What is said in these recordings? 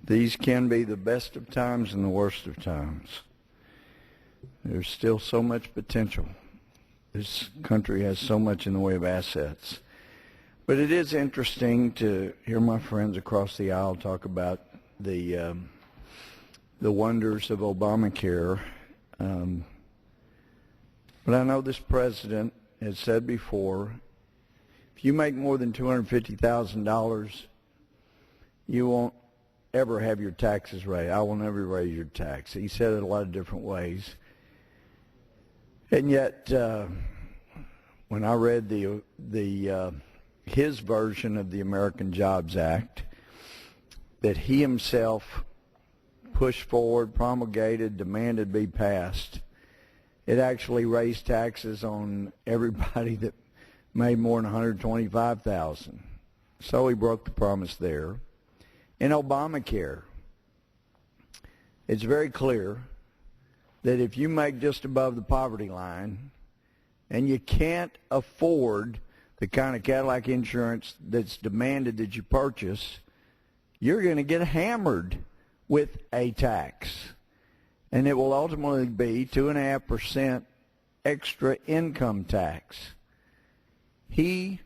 These can be the best of times and the worst of times. There's still so much potential. This country has so much in the way of assets. But it is interesting to hear my friends across the aisle talk about the wonders of Obamacare. But I know this president has said before, if you make more than $250,000, you won't ever have your taxes raised. I will never raise your tax. He said it a lot of different ways. And yet, when I read his version of the American Jobs Act that he himself pushed forward, promulgated, demanded be passed, it actually raised taxes on everybody that made more than $125,000. So he broke the promise there. In Obamacare, it's very clear that if you make just above the poverty line and you can't afford the kind of Cadillac insurance that's demanded that you purchase, you're going to get hammered with a tax. And it will ultimately be 2.5% extra income tax. He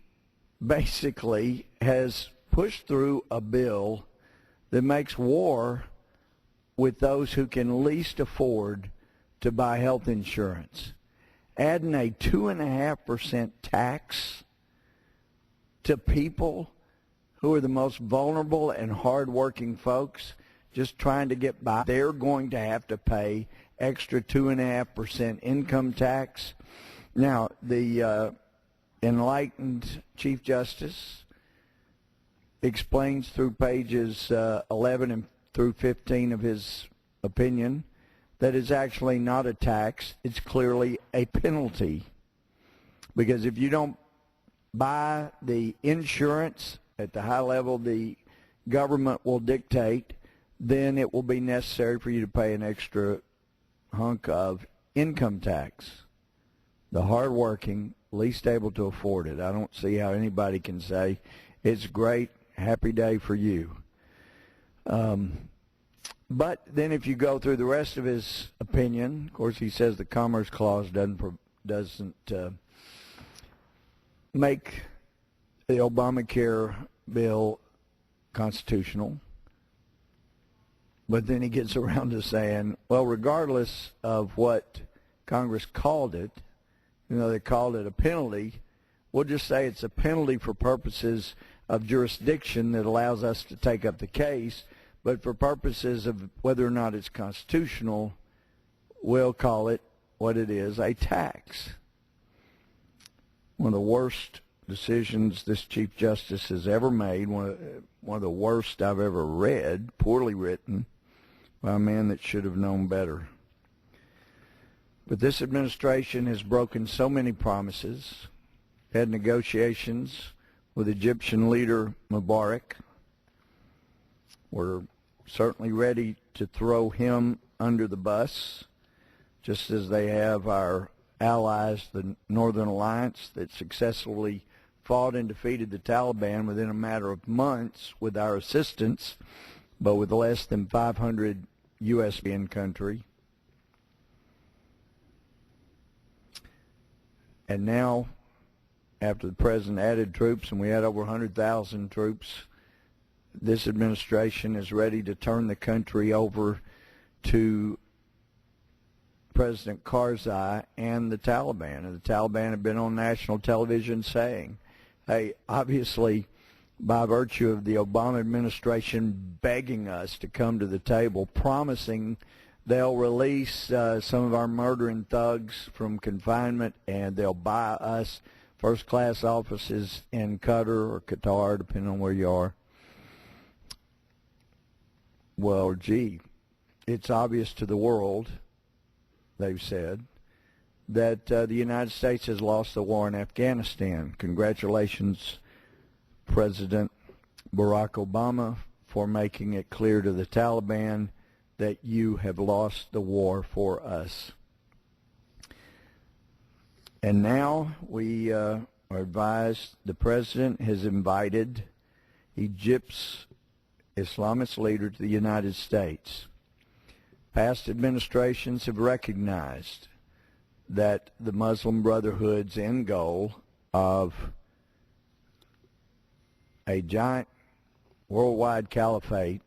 basically has pushed through a bill that makes war with those who can least afford to buy health insurance. Adding a 2.5% tax to people who are the most vulnerable and hardworking folks just trying to get by, they're going to have to pay extra 2.5% income tax. Now, the enlightened Chief Justice explains through pages 11 and through 15 of his opinion that it's actually not a tax, it's clearly a penalty. Because if you don't buy the insurance at the high level the government will dictate, then it will be necessary for you to pay an extra hunk of income tax. The hardworking, least able to afford it. I don't see how anybody can say it's great, happy day for you. But then if you go through the rest of his opinion, of course he says the Commerce Clause doesn't make the Obamacare bill constitutional. But then he gets around to saying, well, regardless of what Congress called it, they called it a penalty, we'll just say it's a penalty for purposes of jurisdiction that allows us to take up the case, but for purposes of whether or not it's constitutional, we'll call it what it is, a tax. One of the worst decisions this Chief Justice has ever made, one of the worst I've ever read, poorly written, by a man that should have known better. But this administration has broken so many promises, had negotiations with Egyptian leader Mubarak. We're certainly ready to throw him under the bus, just as they have our allies, the Northern Alliance, that successfully fought and defeated the Taliban within a matter of months with our assistance, but with less than 500 U.S. in country. And now, after the president added troops, and we had over 100,000 troops, this administration is ready to turn the country over to President Karzai and the Taliban. And the Taliban have been on national television saying, hey, obviously, by virtue of the Obama administration begging us to come to the table, promising they'll release some of our murdering thugs from confinement and they'll buy us first-class offices in Qatar or Qatar, depending on where you are. Well, gee, it's obvious to the world, they've said, that the United States has lost the war in Afghanistan. Congratulations, President Barack Obama, for making it clear to the Taliban that you have lost the war for us. And now we are advised the president has invited Egypt's Islamist leader to the United States. Past administrations have recognized that the Muslim Brotherhood's end goal of a giant worldwide caliphate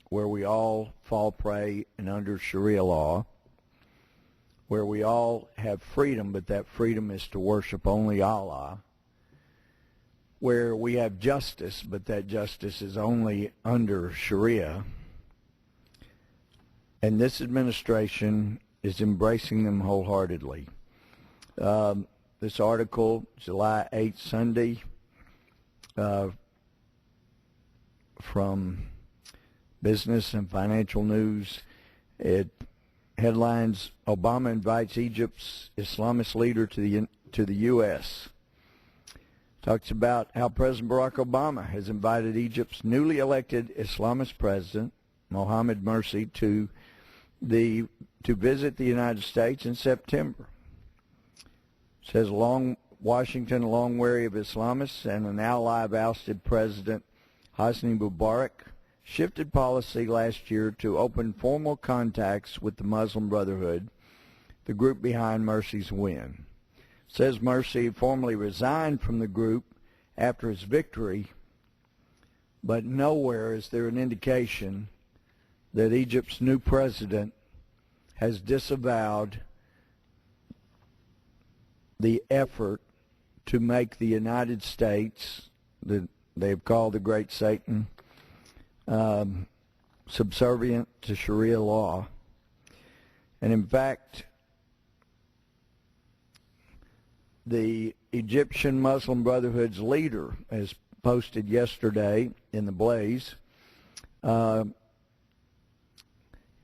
where we all fall prey and under Sharia law, where we all have freedom, but that freedom is to worship only Allah, where we have justice, but that justice is only under Sharia. And this administration is embracing them wholeheartedly. This article, July 8th, Sunday, from Business and Financial News, it headlines, Obama invites Egypt's Islamist leader to the U.S. Talks about how President Barack Obama has invited Egypt's newly elected Islamist president, Mohamed Morsi, to visit the United States in September. Says Washington, long wary of Islamists and an ally of ousted President Hosni Mubarak, shifted policy last year to open formal contacts with the Muslim Brotherhood, the group behind Morsi's win. Says Morsi formally resigned from the group after his victory, but nowhere is there an indication that Egypt's new president has disavowed the effort to make the United States, that they have called the Great Satan, subservient to Sharia law. And in fact, the Egyptian Muslim Brotherhood's leader, as posted yesterday in the Blaze,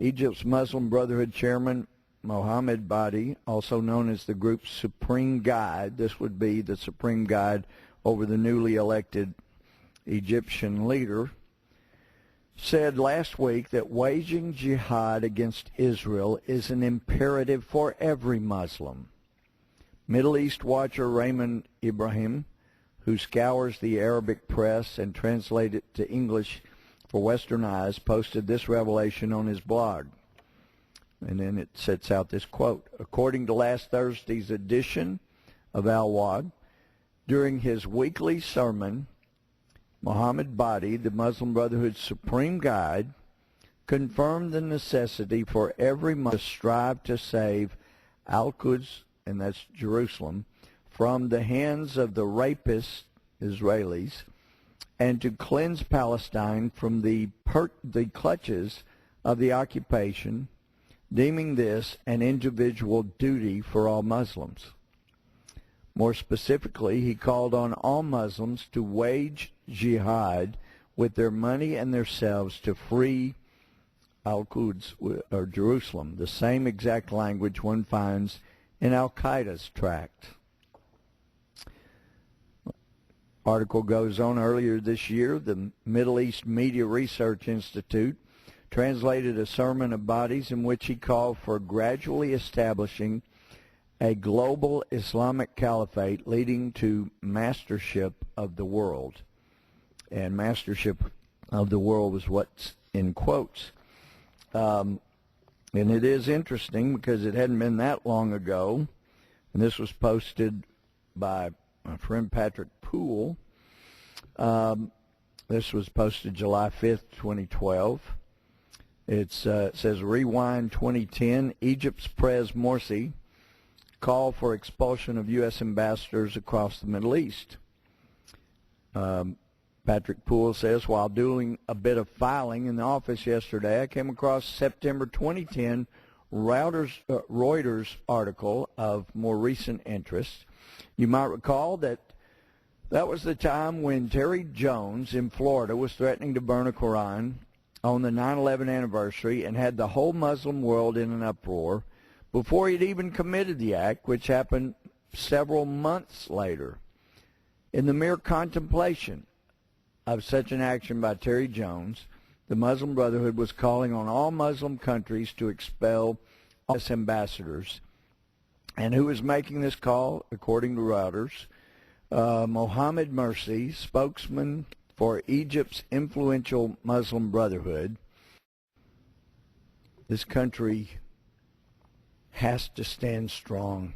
Egypt's Muslim Brotherhood chairman Mohammed Badi, also known as the group's supreme guide, this would be the supreme guide over the newly elected Egyptian leader, said last week that waging jihad against Israel is an imperative for every Muslim. Middle East watcher Raymond Ibrahim, who scours the Arabic press and translates it to English for Western eyes, posted this revelation on his blog. And then it sets out this quote. According to last Thursday's edition of Al-Wad, during his weekly sermon, Mohammed Badi, the Muslim Brotherhood's supreme guide, confirmed the necessity for every Muslim to strive to save Al-Quds, and that's Jerusalem, from the hands of the rapist Israelis, and to cleanse Palestine from the clutches of the occupation, deeming this an individual duty for all Muslims. More specifically, he called on all Muslims to wage jihad with their money and themselves to free Al-Quds, or Jerusalem, the same exact language one finds in Al-Qaeda's tract. Article goes on, earlier this year, the Middle East Media Research Institute translated a sermon of Badi's in which he called for gradually establishing a global Islamic caliphate leading to mastership of the world. And mastership of the world was what's in quotes. And it is interesting because it hadn't been that long ago, and this was posted by my friend Patrick Poole. This was posted July 5th, 2012. It says, Rewind 2010, Egypt's Pres Morsi call for expulsion of U.S. ambassadors across the Middle East. Patrick Poole says, while doing a bit of filing in the office yesterday, I came across September 2010 Reuters article of more recent interest. You might recall that was the time when Terry Jones in Florida was threatening to burn a Quran on the 9/11 anniversary and had the whole Muslim world in an uproar before he'd even committed the act, which happened several months later. In the mere contemplation of such an action by Terry Jones, the Muslim Brotherhood was calling on all Muslim countries to expel U.S. ambassadors. And who is making this call, according to Reuters? Mohammed Morsi, spokesman for Egypt's influential Muslim Brotherhood, this country has to stand strong.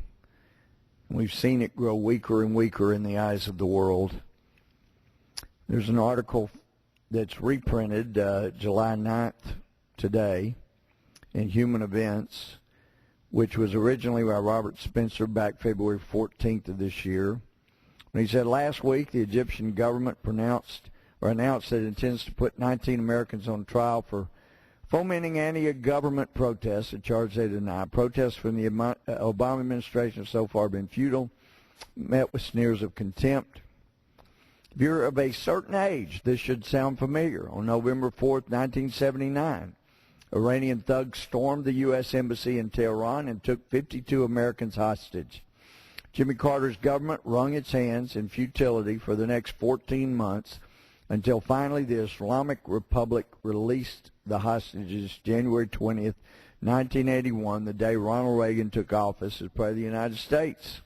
We've seen it grow weaker and weaker in the eyes of the world. There's an article that's reprinted July 9th today in Human Events, which was originally by Robert Spencer back February 14th of this year. And he said last week the Egyptian government announced that it intends to put 19 Americans on trial for fomenting anti-government protests, a charge they deny. Protests from the Obama administration have so far been futile, met with sneers of contempt. If you're of a certain age, this should sound familiar. On November 4th, 1979, Iranian thugs stormed the U.S. Embassy in Tehran and took 52 Americans hostage. Jimmy Carter's government wrung its hands in futility for the next 14 months until finally the Islamic Republic released the hostages January 20th, 1981, the day Ronald Reagan took office as President of the United States.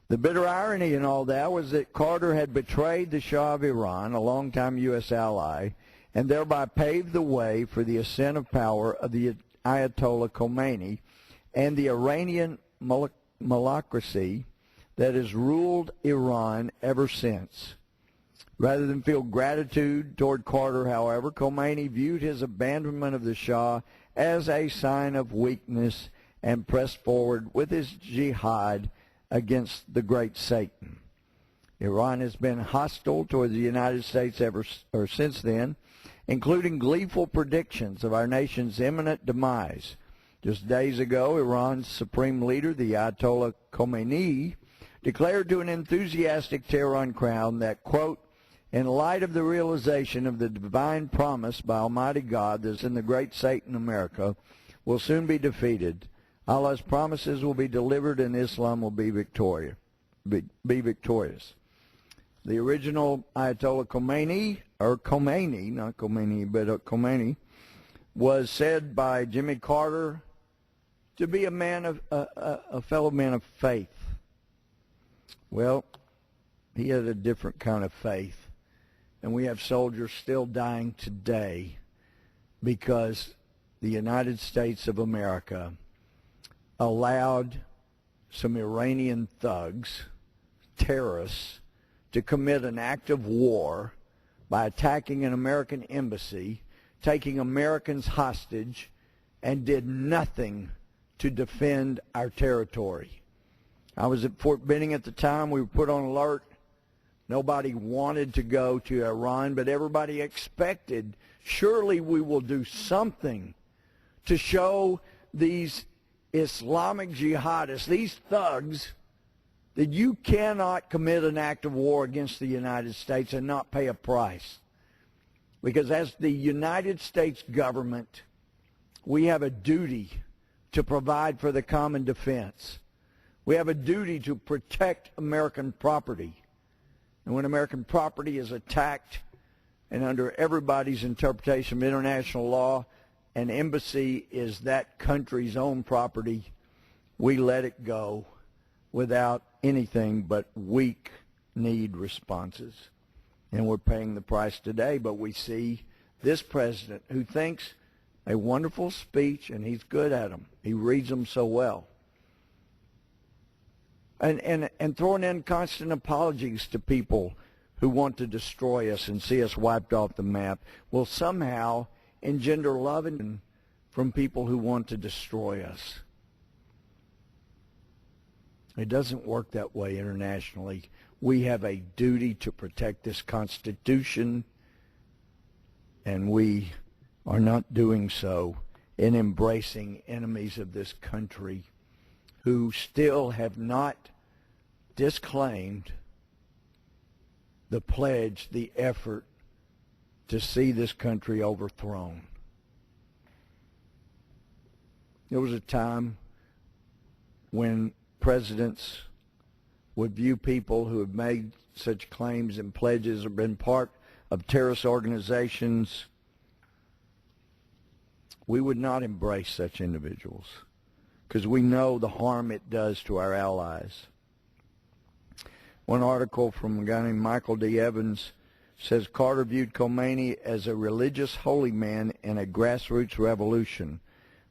The bitter irony in all that was that Carter had betrayed the Shah of Iran, a longtime U.S. ally, and thereby paved the way for the ascent of power of the Ayatollah Khomeini and the Iranian malacracy that has ruled Iran ever since. Rather than feel gratitude toward Carter, however, Khomeini viewed his abandonment of the Shah as a sign of weakness and pressed forward with his jihad against the great Satan. Iran has been hostile toward the United States since then, including gleeful predictions of our nation's imminent demise. Just days ago, Iran's supreme leader, the Ayatollah Khomeini, declared to an enthusiastic Tehran crowd that, quote, in light of the realization of the divine promise by Almighty God that in the great Satan America will soon be defeated, Allah's promises will be delivered and Islam will be victorious. The original Ayatollah Khomeini, or Khomeini, not Khomeini, but Khomeini, was said by Jimmy Carter to be a fellow man of faith. Well, he had a different kind of faith. And we have soldiers still dying today because the United States of America allowed some Iranian thugs, terrorists, to commit an act of war by attacking an American embassy, taking Americans hostage, and did nothing to defend our territory. I was at Fort Benning at the time. We were put on alert. Nobody wanted to go to Iran, but everybody expected, surely we will do something to show these Islamic jihadists, these thugs, that you cannot commit an act of war against the United States and not pay a price. Because as the United States government, we have a duty to provide for the common defense. We have a duty to protect American property. And when American property is attacked, and under everybody's interpretation of international law, an embassy is that country's own property, we let it go without anything but weak-kneed responses. And we're paying the price today, but we see this president who thinks a wonderful speech, and he's good at them. He reads them so well. And throwing in constant apologies to people who want to destroy us and see us wiped off the map will somehow engender love from people who want to destroy us. It doesn't work that way internationally. We have a duty to protect this Constitution, and we are not doing so in embracing enemies of this country who still have not disclaimed the pledge, the effort to see this country overthrown. There was a time when presidents would view people who have made such claims and pledges or been part of terrorist organizations. We would not embrace such individuals because we know the harm it does to our allies. One article from a guy named Michael D. Evans says Carter viewed Khomeini as a religious holy man in a grassroots revolution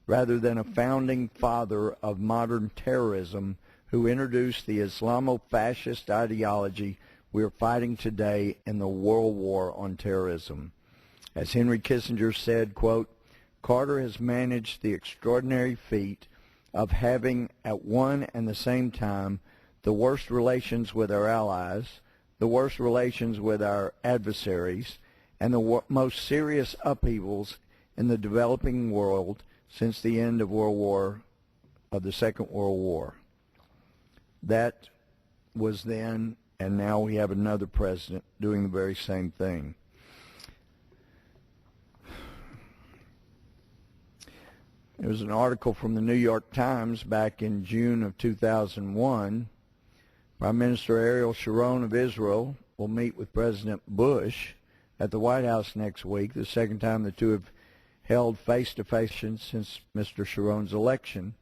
rather than a founding father of modern terrorism who introduced the Islamo-fascist ideology we are fighting today in the World War on terrorism. As Henry Kissinger said, quote, Carter has managed the extraordinary feat of having at one and the same time the worst relations with our allies, the worst relations with our adversaries, and the most serious upheavals in the developing world since the end of the Second World War. That was then, and now we have another president doing the very same thing. There was an article from the New York Times back in June of 2001. Prime Minister Ariel Sharon of Israel will meet with President Bush at the White House next week, the second time the two have held face-to-face since Mr. Sharon's election.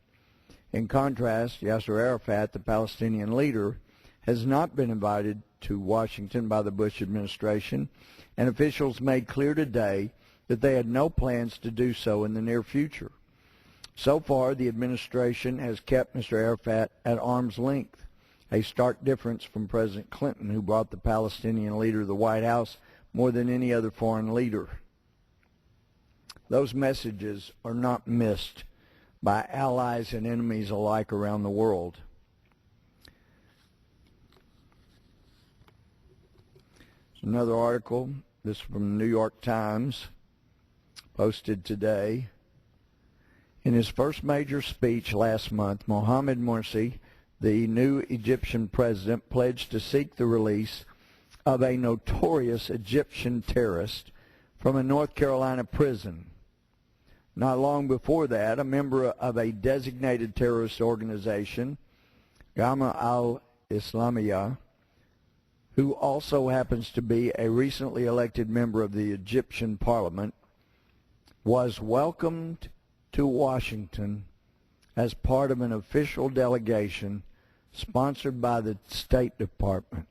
In contrast, Yasser Arafat, the Palestinian leader, has not been invited to Washington by the Bush administration, and officials made clear today that they had no plans to do so in the near future. So far, the administration has kept Mr. Arafat at arm's length, a stark difference from President Clinton, who brought the Palestinian leader to the White House more than any other foreign leader. Those messages are not missed by allies and enemies alike around the world. There's another article, this from the New York Times, posted today. In his first major speech last month, Mohamed Morsi, the new Egyptian president, pledged to seek the release of a notorious Egyptian terrorist from a North Carolina prison. Not long before that, a member of a designated terrorist organization, Jama al-Islamiyah, who also happens to be a recently elected member of the Egyptian parliament, was welcomed to Washington as part of an official delegation sponsored by the State Department.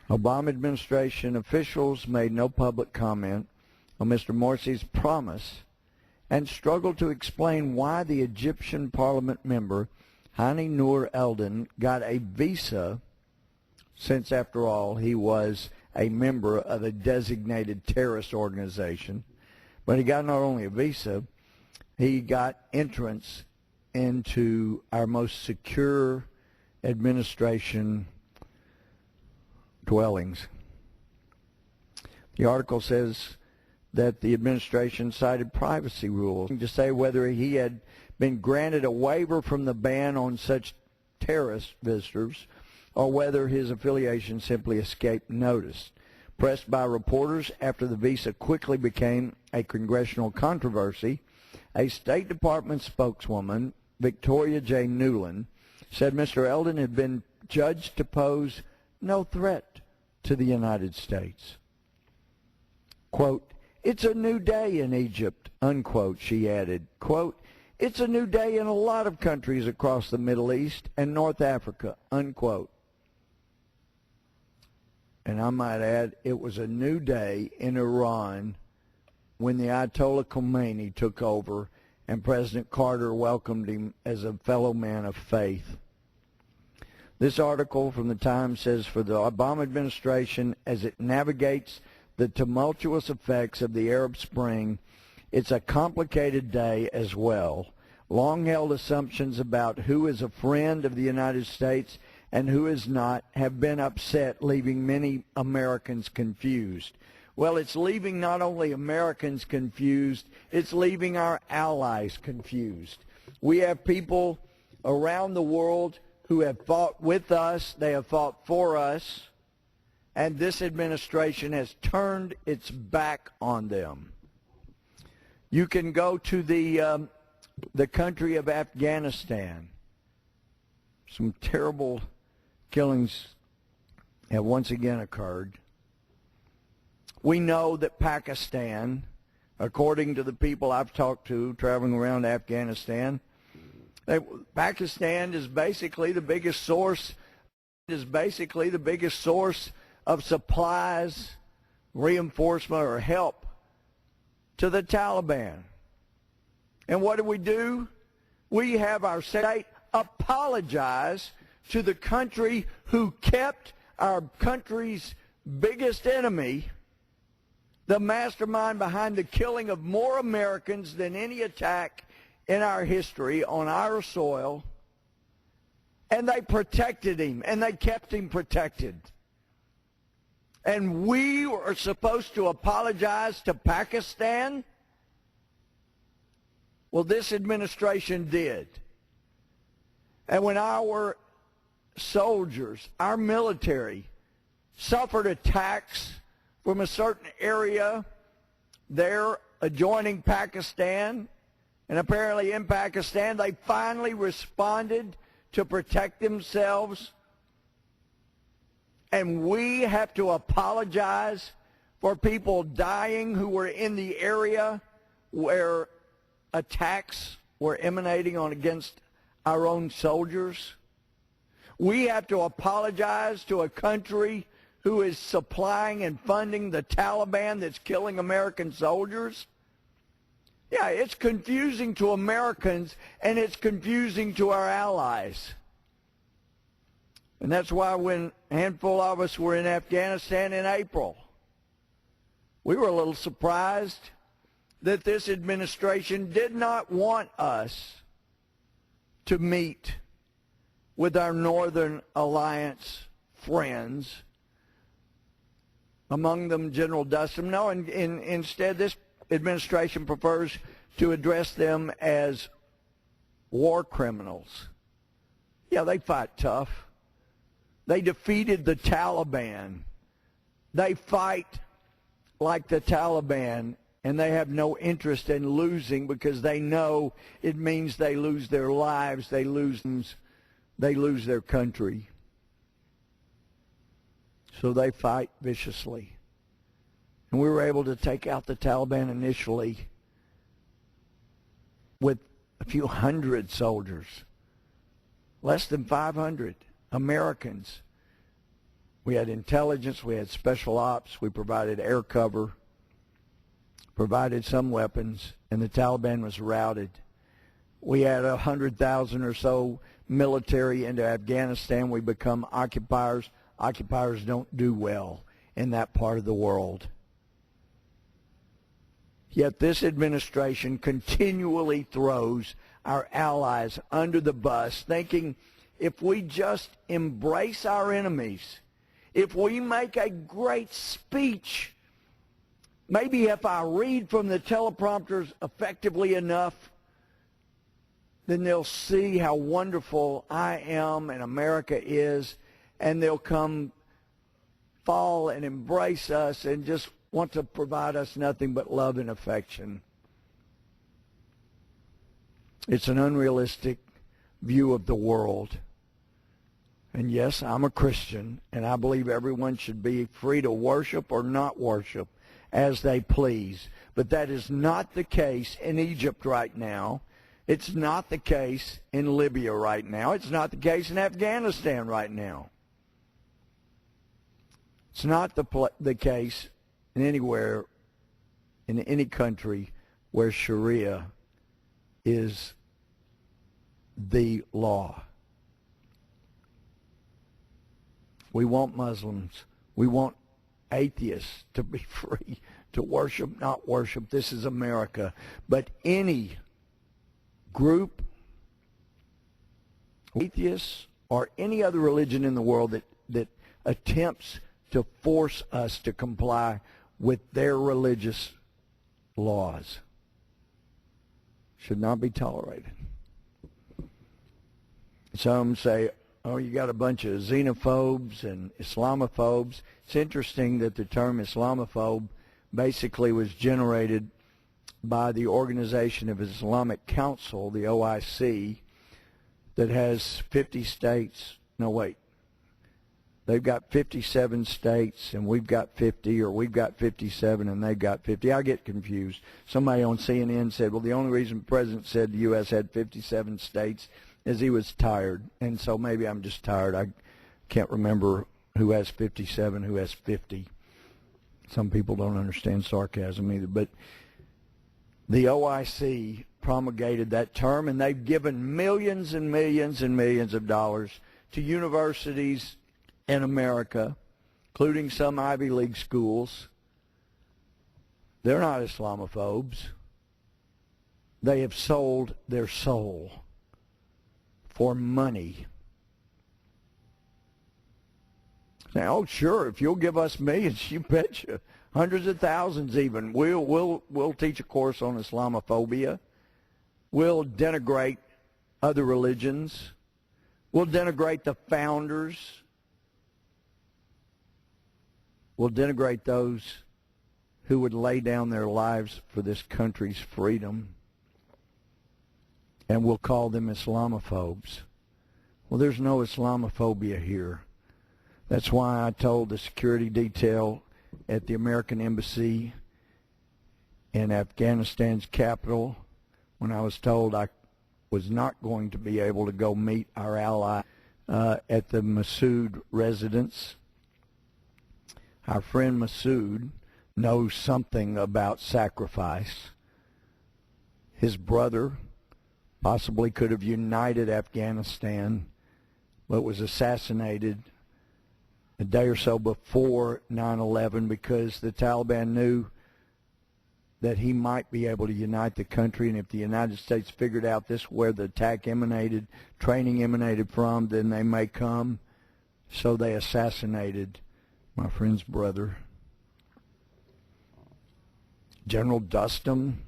Obama administration officials made no public comment on Mr. Morsi's promise and struggled to explain why the Egyptian parliament member, Hani Noor Eldin, got a visa, since, after all, he was a member of a designated terrorist organization. But he got not only a visa, he got entrance into our most secure administration dwellings. The article says that the administration cited privacy rules to say whether he had been granted a waiver from the ban on such terrorist visitors or whether his affiliation simply escaped notice. Pressed by reporters after the visa quickly became a congressional controversy, a State Department spokeswoman, Victoria J. Newland, said Mr. Eldin had been judged to pose no threat to the United States. Quote, "It's a new day in Egypt," unquote, she added. Quote, "It's a new day in a lot of countries across the Middle East and North Africa," unquote. And I might add, it was a new day in Iran when the Ayatollah Khomeini took over and President Carter welcomed him as a fellow man of faith. This article from the Times says, for the Obama administration, as it navigates the tumultuous effects of the Arab Spring, it's a complicated day as well. Long-held assumptions about who is a friend of the United States and who is not have been upset, leaving many Americans confused. Well, it's leaving not only Americans confused, it's leaving our allies confused. We have people around the world who have fought with us, they have fought for us, and this administration has turned its back on them. You can go to the country of Afghanistan. Some terrible killings have once again occurred. We know that Pakistan, according to the people I've talked to traveling around Afghanistan, Pakistan is basically the biggest source of supplies, reinforcement, or help to the Taliban. And what do? We have our state apologize to the country who kept our country's biggest enemy, the mastermind behind the killing of more Americans than any attack in our history on our soil, and they protected him, and they kept him protected. And we are supposed to apologize to Pakistan? Well, this administration did. And when our soldiers, our military, suffered attacks from a certain area there adjoining Pakistan, and apparently in Pakistan, they finally responded to protect themselves. And we have to apologize for people dying who were in the area where attacks were emanating on against our own soldiers. We have to apologize to a country who is supplying and funding the Taliban that's killing American soldiers. Yeah, it's confusing to Americans, and it's confusing to our allies. And that's why when a handful of us were in Afghanistan in April, we were a little surprised that this administration did not want us to meet with our Northern Alliance friends, among them General Dustin. No, instead this administration prefers to address them as war criminals. Yeah, they fight tough. They defeated the Taliban. They fight like the Taliban, and they have no interest in losing because they know it means they lose their lives, they lose their country. So they fight viciously. And we were able to take out the Taliban initially with a few hundred soldiers, less than 500 Americans. We had intelligence, we had special ops, we provided air cover, provided some weapons, and the Taliban was routed. We had 100,000 or so military into Afghanistan. We become occupiers. Occupiers don't do well in that part of the world. Yet this administration continually throws our allies under the bus, thinking if we just embrace our enemies, if we make a great speech, maybe if I read from the teleprompters effectively enough, then they'll see how wonderful I am and America is, and they'll come fall and embrace us and just want to provide us nothing but love and affection. It's an unrealistic view of the world. And yes, I'm a Christian, and I believe everyone should be free to worship or not worship as they please. But that is not the case in Egypt right now. It's not the case in Libya right now. It's not the case in Afghanistan right now. It's not the case in anywhere, in any country where Sharia is the law. We want Muslims. We want atheists to be free to worship, not worship. This is America. But any group, atheists, or any other religion in the world that attempts to force us to comply with their religious laws should not be tolerated. Some say, oh, you got a bunch of xenophobes and Islamophobes. It's interesting that the term Islamophobe basically was generated by the Organization of Islamic Council, the OIC, that has 50 states. No, wait. They've got 57 states, and we've got 50, or we've got 57, and they've got 50. I get confused. Somebody on CNN said, well, the only reason the president said the U.S. had 57 states is he was tired. And so maybe I'm just tired. I can't remember who has 57, who has 50. Some people don't understand sarcasm either, but the OIC promulgated that term, and they've given millions and millions and millions of dollars to universities in America, including some Ivy League schools. They're not Islamophobes. They have sold their soul for money. Now, sure, if you'll give us millions, you betcha, hundreds of thousands even, we'll teach a course on Islamophobia. We'll denigrate other religions. We'll denigrate the founders. We'll denigrate those who would lay down their lives for this country's freedom. And we'll call them Islamophobes. Well, there's no Islamophobia here. That's why I told the security detail at the American Embassy in Afghanistan's capital, when I was told I was not going to be able to go meet our ally at the Massoud residence. Our friend Massoud knows something about sacrifice. His brother possibly could have united Afghanistan, but was assassinated a day or so before 9/11 because the Taliban knew that he might be able to unite the country, and if the United States figured out this where the attack emanated, training emanated from, then they may come. So they assassinated my friend's brother. General Dustin,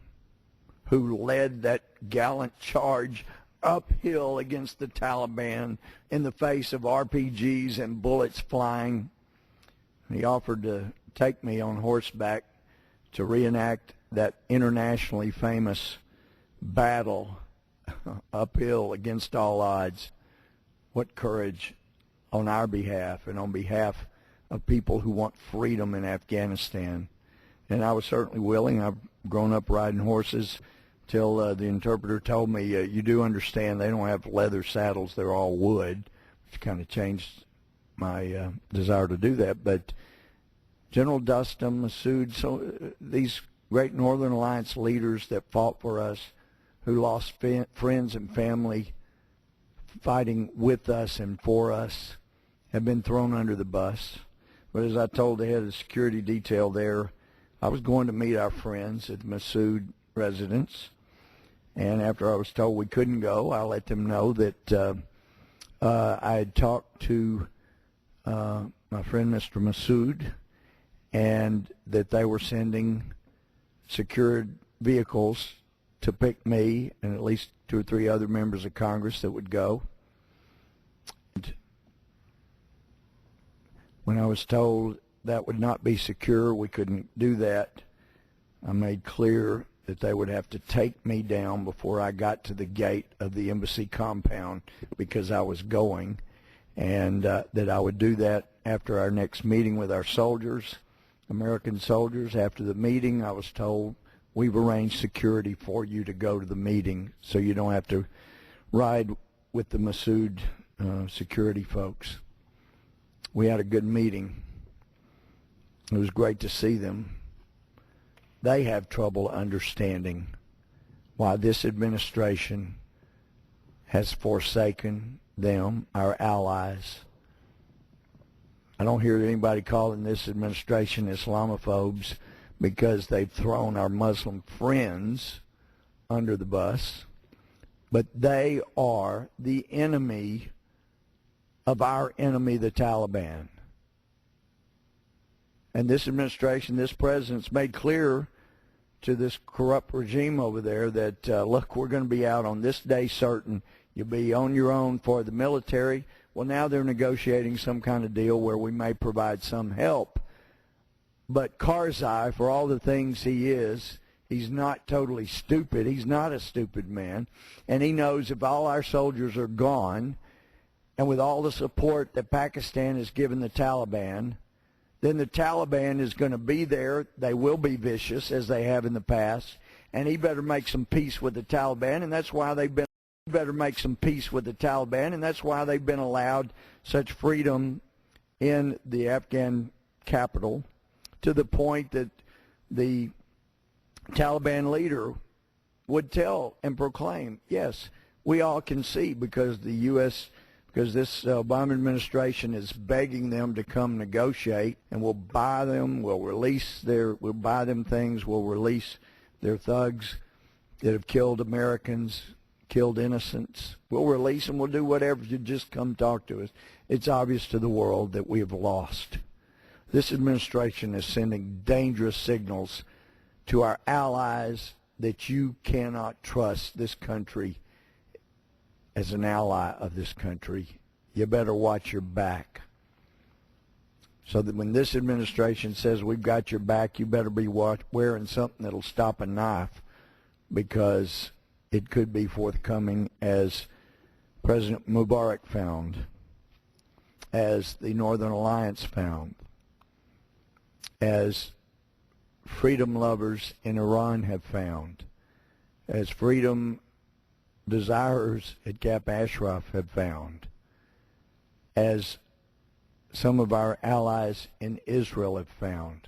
who led that gallant charge uphill against the Taliban in the face of RPGs and bullets flying. He offered to take me on horseback to reenact that internationally famous battle uphill against all odds. What courage on our behalf and on behalf of people who want freedom in Afghanistan. And I was certainly willing. I've grown up riding horses till the interpreter told me, you do understand they don't have leather saddles, they're all wood, which kind of changed my desire to do that. But General Dustin, Massoud, so these great Northern Alliance leaders that fought for us, who lost friends and family fighting with us and for us, have been thrown under the bus. But as I told the head of the security detail there, I was going to meet our friends at the Massoud residence. And after I was told we couldn't go, I let them know that I had talked to my friend Mr. Massoud, and that they were sending secured vehicles to pick me and at least 2 or 3 other members of Congress that would go. And when I was told that would not be secure, we couldn't do that, I made clear that they would have to take me down before I got to the gate of the embassy compound because I was going, and that I would do that after our next meeting with our soldiers, American soldiers. After the meeting, I was told, we've arranged security for you to go to the meeting so you don't have to ride with the Massoud security folks. We had a good meeting. It was great to see them. They have trouble understanding why this administration has forsaken them, our allies. I don't hear anybody calling this administration Islamophobes because they've thrown our Muslim friends under the bus, but they are the enemy of our enemy, the Taliban. And this administration, this president's made clear to this corrupt regime over there that, look, we're going to be out on this day certain. You'll be on your own for the military. Well, now they're negotiating some kind of deal where we may provide some help. But Karzai, for all the things he is, he's not totally stupid. He's not a stupid man. And he knows if all our soldiers are gone, and with all the support that Pakistan has given the Taliban, then the Taliban is going to be there. They will be vicious, as they have in the past, and he better make some peace with the Taliban, and that's why they've been allowed such freedom in the Afghan capital, to the point that the Taliban leader would tell and proclaim, yes, we all can see because the U.S., because this Obama administration is begging them to come negotiate, and we'll buy them, we'll buy them things, we'll release their thugs that have killed Americans, killed innocents. We'll release them, we'll do whatever, you just come talk to us. It's obvious to the world that we have lost. This administration is sending dangerous signals to our allies that you cannot trust this country as an ally of this country. You better watch your back. So that when this administration says we've got your back, you better be wearing something that'll stop a knife, because it could be forthcoming, as President Mubarak found, as the Northern Alliance found, as freedom lovers in Iran have found, as freedom desirers at Camp Ashraf have found, as some of our allies in Israel have found.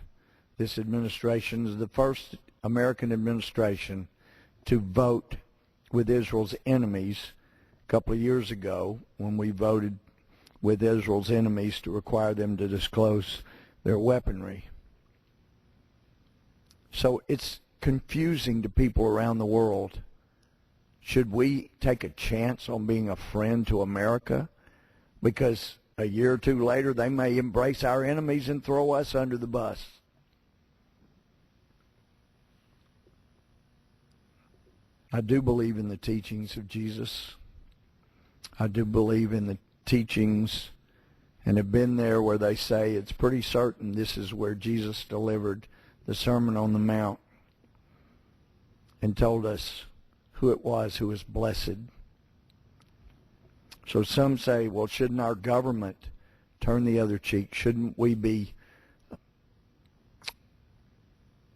This administration is the first American administration to vote with Israel's enemies. A couple of years ago, when we voted with Israel's enemies to require them to disclose their weaponry. So it's confusing to people around the world. Should we take a chance on being a friend to America? Because a year or two later, they may embrace our enemies and throw us under the bus. I do believe in the teachings of Jesus. I do believe in the teachings, and have been there where they say it's pretty certain this is where Jesus delivered the Sermon on the Mount and told us who it was who was blessed. So some say, well, shouldn't our government turn the other cheek? Shouldn't we be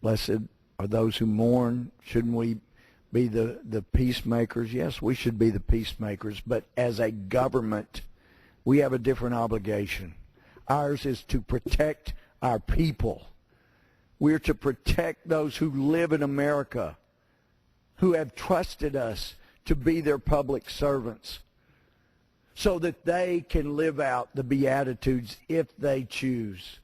blessed are those who mourn? Shouldn't we be the peacemakers? Yes, we should be the peacemakers, but as a government, we have a different obligation. Ours is to protect our people. We're to protect those who live in America, who have trusted us to be their public servants, so that they can live out the Beatitudes if they choose,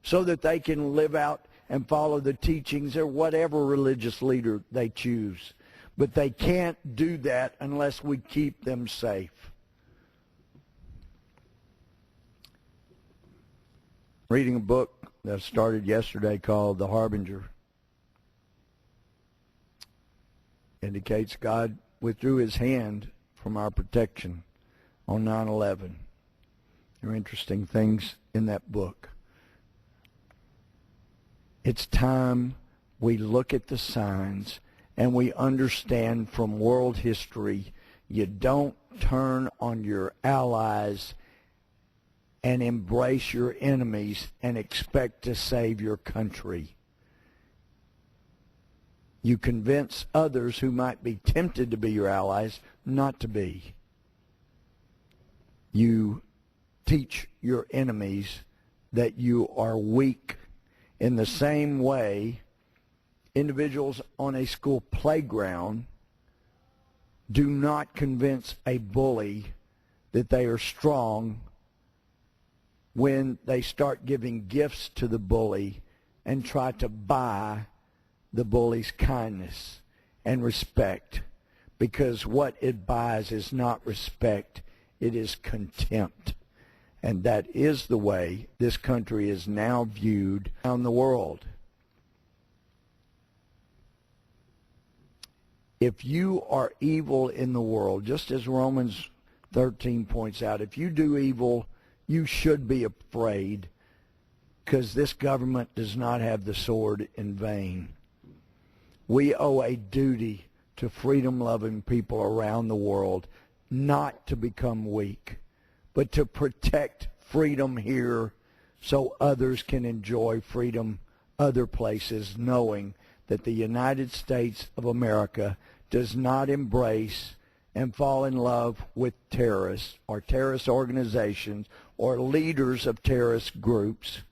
so that they can live out and follow the teachings of whatever religious leader they choose. But they can't do that unless we keep them safe. Reading a book that started yesterday called The Harbinger. Indicates God withdrew his hand from our protection on 9/11. There are interesting things in that book. It's time we look at the signs and we understand from world history, you don't turn on your allies and embrace your enemies and expect to save your country. You convince others who might be tempted to be your allies not to be. You teach your enemies that you are weak. In the same way, individuals on a school playground do not convince a bully that they are strong when they start giving gifts to the bully and try to buy the bully's kindness and respect, because what it buys is not respect, it is contempt. And that is the way this country is now viewed around the world. If you are evil in the world, just as Romans 13 points out, if you do evil, you should be afraid, because this government does not have the sword in vain. We owe a duty to freedom-loving people around the world not to become weak, but to protect freedom here so others can enjoy freedom other places, knowing that the United States of America does not embrace and fall in love with terrorists or terrorist organizations or leaders of terrorist groups.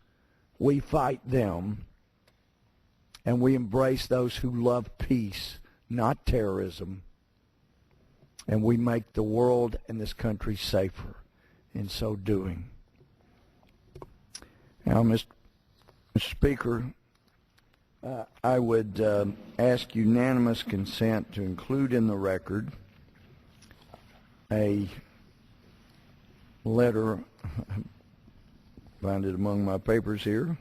We fight them, and we embrace those who love peace, not terrorism. And we make the world and this country safer in so doing. Now, Mr. Speaker, I would ask unanimous consent to include in the record a letter, find it among my papers here.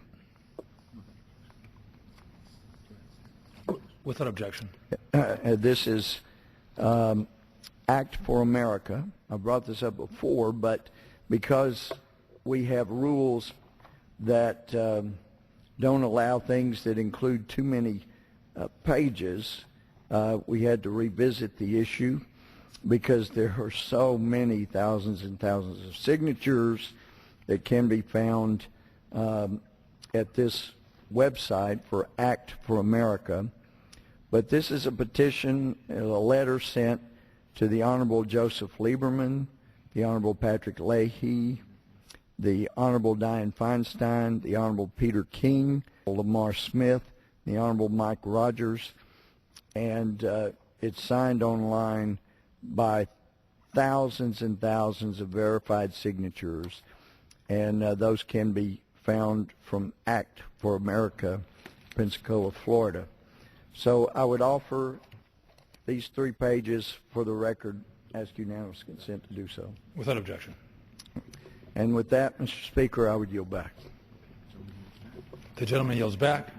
Without objection. This is Act for America. I brought this up before, but because we have rules that don't allow things that include too many pages, we had to revisit the issue because there are so many thousands and thousands of signatures that can be found at this website for Act for America. But this is a petition, a letter sent to the Honorable Joseph Lieberman, the Honorable Patrick Leahy, the Honorable Dianne Feinstein, the Honorable Peter King, Lamar Smith, the Honorable Mike Rogers, and it's signed online by thousands and thousands of verified signatures, and those can be found from Act for America, Pensacola, Florida. So I would offer these 3 pages for the record, ask unanimous consent to do so. Without objection. And with that, Mr. Speaker, I would yield back. The gentleman yields back.